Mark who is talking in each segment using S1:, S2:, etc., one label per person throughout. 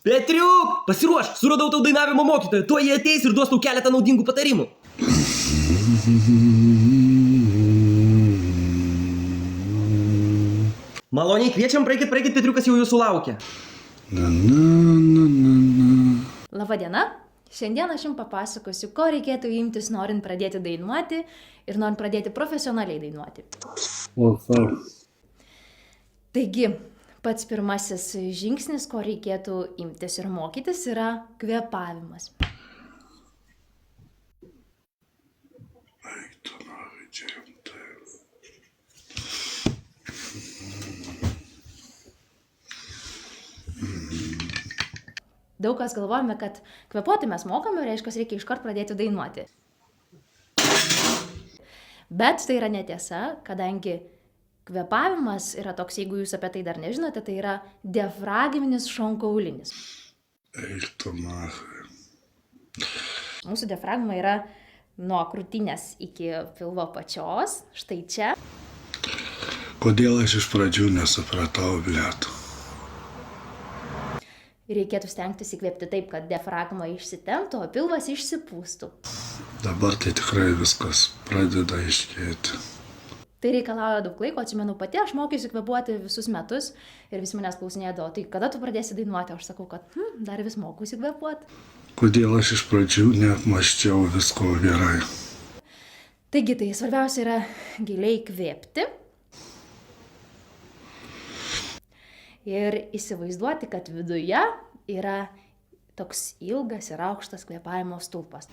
S1: Petriuk, pasiruošk, suradau tau dainavimo mokytoją, tuo jie ateis ir duos tau keletą naudingų patarimų. Maloniai kviečiam, praeikit, Petriukas jau jūsų laukia.
S2: Labadiena, šiandien aš jums papasakosiu, ko reikėtų imtis norint pradėti dainuoti ir norint pradėti profesionaliai dainuoti. Taigi, pats pirmasis žingsnis, ko reikėtų imtis ir mokytis, yra kvėpavimas. Daug kas galvojame, kad kvėpuoti mes mokame, reiškia, reikia iškart pradėti dainuoti. Bet tai yra netiesa, kadangi kvėpavimas yra toks, jeigu jūs apie tai dar nežinote, tai yra diafragminis šonkaulinis. Mūsų diafragma yra nuo krūtinės iki pilvo pačios, štai čia.
S3: Kodėl aš iš pradžių nesupratau, blet?
S2: Reikėtų stengtis įkvėpti taip, kad diafragma išsitemptų, o pilvas išsipūstų.
S3: Dabar tai tikrai viskas pradeda aiškėti.
S2: Tai reikalauja daug laiko, atsimenu pati, aš mokysiu kvėpuoti visus metus ir visi manęs klausinėdavo, tai kada tu pradėsi dainuoti? Aš sakau, kad dar vis mokusi kvėpuoti.
S3: Kodėl aš iš pradžių neapmąsčiau visko gerai?
S2: Taigi, tai svarbiausia yra giliai kvėpti ir įsivaizduoti, kad viduje yra toks ilgas ir aukštas kvėpavimo stulpas.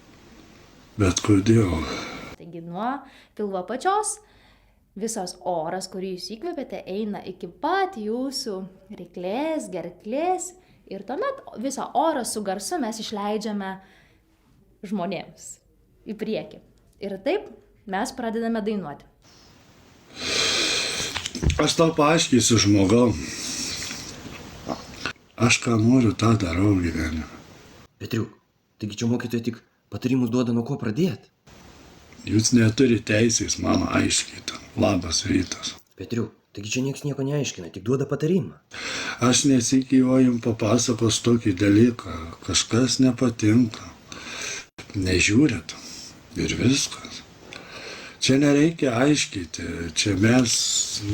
S3: Bet kodėl?
S2: Taigi, nuo pilvo pačios visas oras, kurį jūs įkvėpėte, eina iki pat jūsų ryklės, gerklės ir tuomet visą orą su garsu mes išleidžiame žmonėms į priekį. Ir taip mes pradedame dainuoti.
S3: Aš tau paaiškysiu, žmogau. Aš ką noriu, tą darau gyvenime.
S1: Petriuk, taigi čia mokytoja tik patarimus duoda, nuo ko pradėti.
S3: Jūs neturite teisės man aiškinti. Labas rytas.
S1: Petriuk, taigi čia nieks nieko neaiškina, tik duoda patarimą.
S3: Aš nesikį jums papasakos tokį dalyką. Kažkas nepatinka. Nežiūrit. Ir viskas. Čia nereikia aiškinti. Čia mes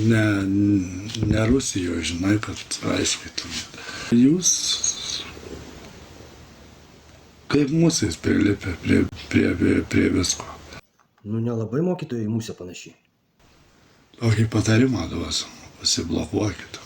S3: ne Rusijoje, žinai, kad aiškintumėt. Jūs kaip musės prilipę prie visko.
S1: Nu, nelabai mokytojai į musę panašiai.
S3: Tokį patarimą duosiu. Pasiblokuokit.